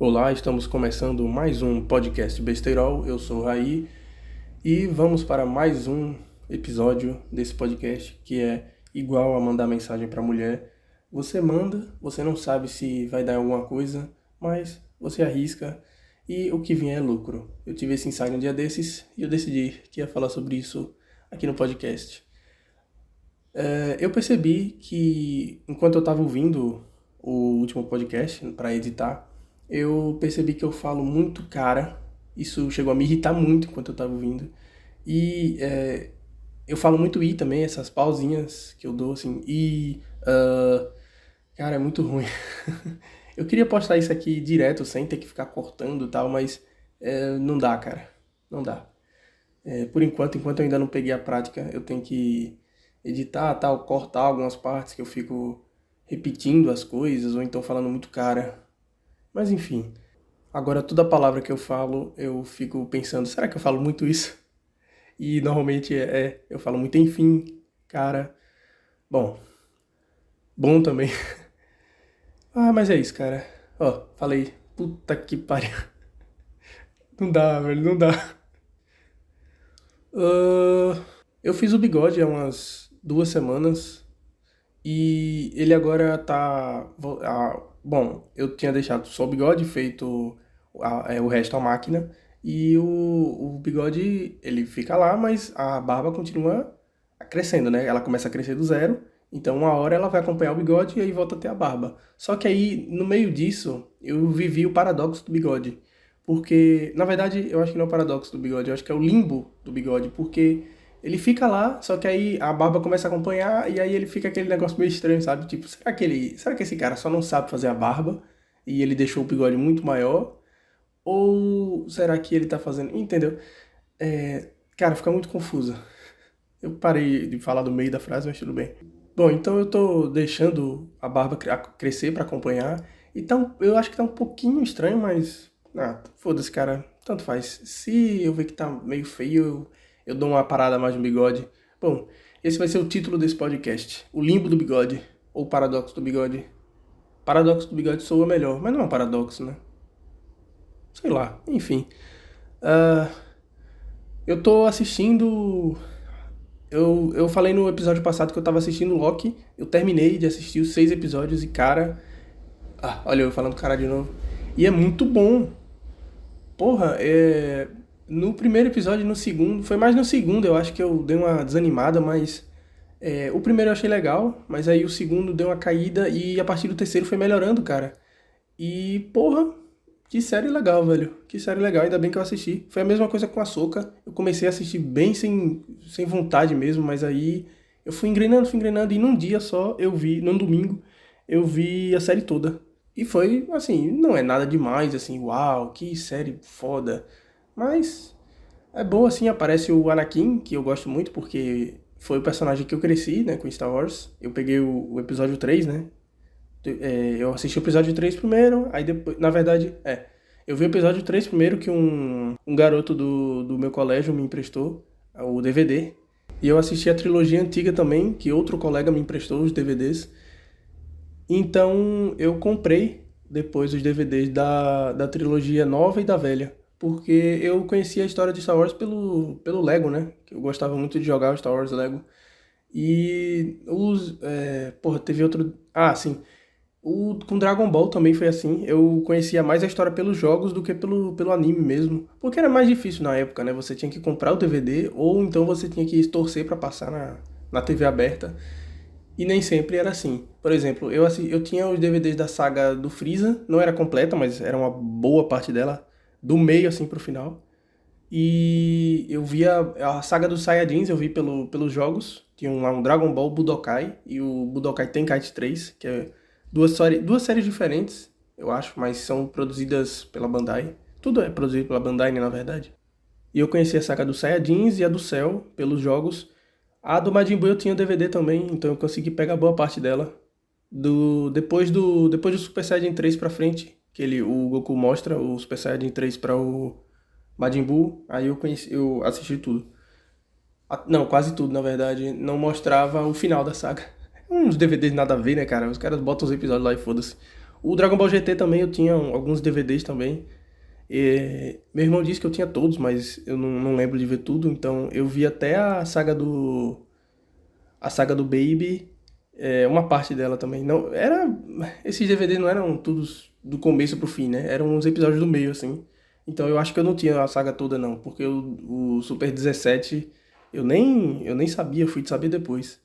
Olá, estamos começando mais um podcast Besteirol. Eu sou o Raí e vamos para mais um episódio desse podcast que é igual a mandar mensagem para mulher. Você manda, você não sabe se vai dar alguma coisa, mas você arrisca e o que vier é lucro. Eu tive esse insight um dia desses e eu decidi que ia falar sobre isso aqui no podcast. Eu percebi que enquanto eu estava ouvindo o último podcast para editar, eu percebi que eu falo muito cara. Isso chegou a me irritar muito enquanto eu estava ouvindo. E eu falo muito i também, essas pausinhas que eu dou assim. Cara, é muito ruim. Eu queria postar isso aqui direto, sem ter que ficar cortando e tal, mas não dá, cara. Não dá. Por enquanto eu ainda não peguei a prática, eu tenho que editar, tal, cortar algumas partes que eu fico repetindo as coisas ou então falando muito cara. Mas enfim, agora toda palavra que eu falo, eu fico pensando, será que eu falo muito isso? E normalmente eu falo muito enfim, cara. Bom, bom também. Mas é isso, cara. Ó, falei, puta que pariu. Não dá, velho, não dá. Ah, eu fiz o bigode há umas 2 semanas. E ele agora tá. Bom, eu tinha deixado só o bigode, feito o resto à máquina. E o bigode, ele fica lá, mas a barba continua crescendo, né? Ela começa a crescer do zero. Então, uma hora ela vai acompanhar o bigode e aí volta a ter a barba. Só que aí, no meio disso, eu vivi o paradoxo do bigode. Porque, na verdade, eu acho que não é o paradoxo do bigode, eu acho que é o limbo do bigode. Porque ele fica lá, só que aí a barba começa a acompanhar e aí ele fica aquele negócio meio estranho, sabe? Tipo, será que esse cara só não sabe fazer a barba e ele deixou o bigode muito maior? Ou será que ele tá fazendo... Entendeu? Cara, fica muito confuso. Eu parei de falar do meio da frase, mas tudo bem. Bom, então eu tô deixando a barba crescer pra acompanhar. Então, eu acho que tá um pouquinho estranho, mas... foda-se, cara. Tanto faz. Se eu ver que tá meio feio, eu dou uma parada mais no bigode. Bom, esse vai ser o título desse podcast. O limbo do bigode. Ou o paradoxo do bigode. Paradoxo do bigode soa melhor, mas não é um paradoxo, né? Sei lá, enfim. Ah, eu tô assistindo... Eu falei no episódio passado que eu tava assistindo Loki. Eu terminei de assistir os 6 episódios e, cara... olha eu falando cara de novo. E é muito bom. Porra, no primeiro episódio e no segundo, foi mais no segundo, eu acho que eu dei uma desanimada, mas o primeiro eu achei legal, mas aí o segundo deu uma caída e a partir do terceiro foi melhorando, cara. E, porra, que série legal, velho. Que série legal, ainda bem que eu assisti. Foi a mesma coisa com a Ahsoka. Eu comecei a assistir bem sem vontade mesmo, mas aí eu fui engrenando e num dia só eu vi, num domingo, eu vi a série toda. E foi, assim, não é nada demais, assim, uau, que série foda. Mas é boa, assim, aparece o Anakin, que eu gosto muito, porque foi o personagem que eu cresci, né, com Star Wars. Eu peguei o episódio 3, né? Eu assisti o episódio 3 primeiro, aí depois, na verdade, eu vi o episódio 3 primeiro que um garoto do meu colégio me emprestou o DVD. E eu assisti a trilogia antiga também, que outro colega me emprestou os DVDs. Então eu comprei depois os DVDs da trilogia nova e da velha. Porque eu conhecia a história de Star Wars pelo Lego, né? Que eu gostava muito de jogar o Star Wars Lego. E porra, teve outro. Ah, sim. Com Dragon Ball também foi assim. Eu conhecia mais a história pelos jogos do que pelo anime mesmo. Porque era mais difícil na época, né? Você tinha que comprar o DVD ou então você tinha que torcer pra passar na TV aberta. E nem sempre era assim. Por exemplo, eu tinha os DVDs da saga do Freeza, não era completa, mas era uma boa parte dela, do meio assim pro final. E eu via a saga dos Saiyajins, eu vi pelos jogos. Tinha lá um Dragon Ball Budokai e o Budokai Tenkaichi 3, que é duas séries diferentes, eu acho, mas são produzidas pela Bandai. Tudo é produzido pela Bandai, né, na verdade. E eu conheci a saga dos Saiyajins e a do Cell pelos jogos. A do Majin Buu eu tinha DVD também, então eu consegui pegar boa parte dela. Depois do Super Saiyajin 3 pra frente, que o Goku mostra o Super Saiyajin 3 para o Majin Buu, aí eu assisti tudo. Não, quase tudo, na verdade. Não mostrava o final da saga. Uns DVDs nada a ver, né, cara? Os caras botam os episódios lá e foda-se. O Dragon Ball GT também eu tinha alguns DVDs também. Meu irmão disse que eu tinha todos, mas eu não lembro de ver tudo, então eu vi até a saga do Baby, uma parte dela também. Não, esses DVDs não eram todos do começo pro fim, né? Eram uns episódios do meio, assim. Então eu acho que eu não tinha a saga toda, não, porque o Super 17 eu nem sabia, eu fui de saber depois.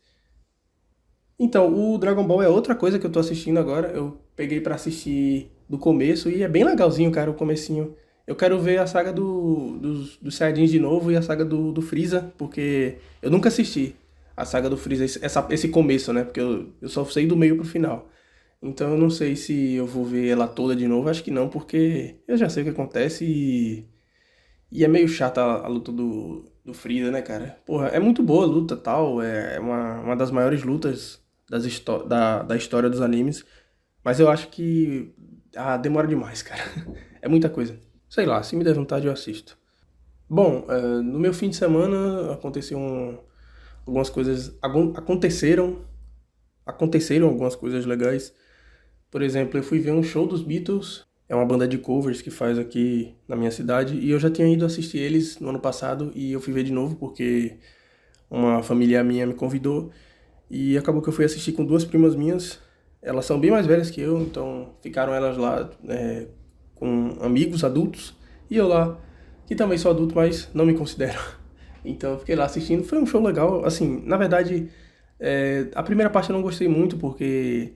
Então, o Dragon Ball é outra coisa que eu tô assistindo agora. Eu peguei pra assistir do começo e é bem legalzinho, cara, o comecinho. Eu quero ver a saga dos Saiyajins de novo e a saga do Freeza, porque eu nunca assisti a saga do Freeza, esse começo, né? Porque eu só sei do meio pro final. Então eu não sei se eu vou ver ela toda de novo, acho que não, porque eu já sei o que acontece e é meio chata a luta do Freeza, né, cara? Porra, é muito boa a luta tal, é uma das maiores lutas da história dos animes, mas eu acho que demora demais, cara. É muita coisa. Sei lá, se me der vontade eu assisto. Bom, no meu fim de semana algumas coisas. Aconteceram algumas coisas legais. Por exemplo, eu fui ver um show dos Beatles, é uma banda de covers que faz aqui na minha cidade, e eu já tinha ido assistir eles no ano passado e eu fui ver de novo porque uma família minha me convidou e acabou que eu fui assistir com duas primas minhas. Elas são bem mais velhas que eu, então ficaram elas lá com amigos adultos e eu lá, que também sou adulto, mas não me considero. Então eu fiquei lá assistindo, foi um show legal. Assim, na verdade, a primeira parte eu não gostei muito porque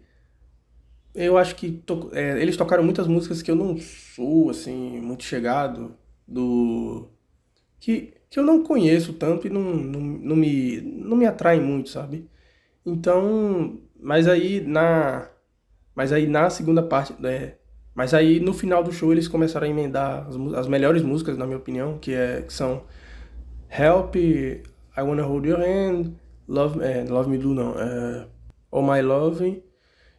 eu acho que eles tocaram muitas músicas que eu não sou, assim, muito chegado, que eu não conheço tanto e não me atraem muito, sabe? Então, mas aí na segunda parte, mas aí no final do show eles começaram a emendar as melhores músicas, na minha opinião, que são Help, I Wanna Hold Your Hand, Love Me Do não, All My Love.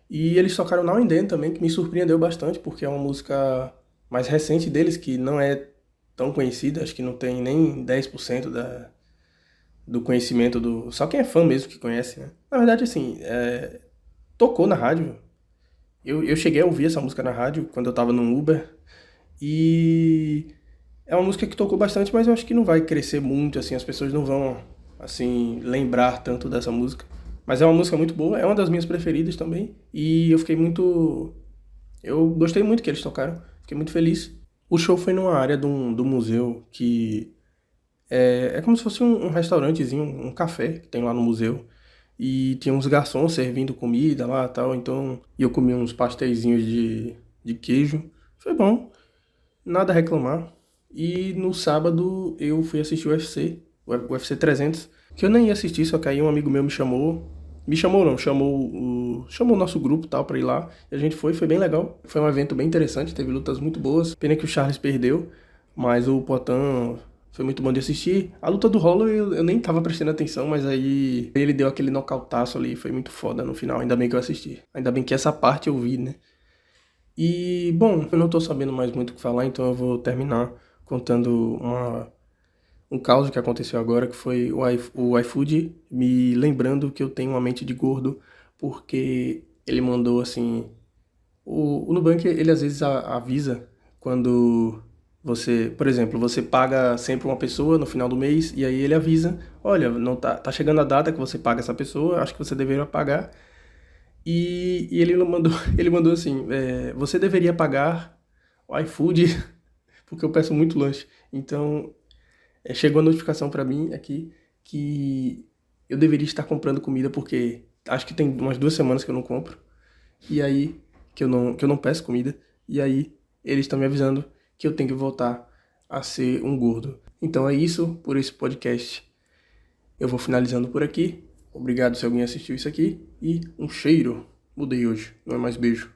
E eles tocaram Now and Then também, que me surpreendeu bastante, porque é uma música mais recente deles, que não é tão conhecida, acho que não tem nem 10% do conhecimento do. Só quem é fã mesmo que conhece, né? Na verdade, assim, tocou na rádio. Eu cheguei a ouvir essa música na rádio quando eu tava no Uber. E é uma música que tocou bastante, mas eu acho que não vai crescer muito, assim, as pessoas não vão, assim, lembrar tanto dessa música. Mas é uma música muito boa, é uma das minhas preferidas também. E eu fiquei muito. Eu gostei muito que eles tocaram, fiquei muito feliz. O show foi numa área do museu que é como se fosse um restaurantezinho, um café que tem lá no museu. E tinha uns garçons servindo comida lá e tal, então. E eu comi uns pasteizinhos de queijo. Foi bom, nada a reclamar. E no sábado eu fui assistir o UFC, o UFC 300, que eu nem ia assistir, só que aí um amigo meu me chamou. Me chamou não, chamou o nosso grupo tal pra ir lá. E a gente foi bem legal. Foi um evento bem interessante, teve lutas muito boas. Pena que o Charles perdeu, mas o Poatan foi muito bom de assistir. A luta do Holloway eu nem tava prestando atenção, mas aí ele deu aquele nocautaço ali, foi muito foda no final. Ainda bem que eu assisti. Ainda bem que essa parte eu vi, né? E, bom, eu não tô sabendo mais muito o que falar, então eu vou terminar contando um caos que aconteceu agora, que foi o iFood me lembrando que eu tenho uma mente de gordo, porque ele mandou, assim... O Nubank, ele às vezes avisa quando você... Por exemplo, você paga sempre uma pessoa no final do mês, e aí ele avisa, olha, não tá chegando a data que você paga essa pessoa, acho que você deveria pagar. E ele mandou, ele mandou assim, você deveria pagar o iFood, porque eu peço muito lanche. Então, chegou a notificação pra mim aqui que eu deveria estar comprando comida, porque acho que tem umas 2 semanas que eu não compro. E aí, que eu não peço comida. E aí, eles estão me avisando que eu tenho que voltar a ser um gordo. Então é isso por esse podcast. Eu vou finalizando por aqui. Obrigado se alguém assistiu isso aqui. E um cheiro. Mudei hoje, não é mais beijo.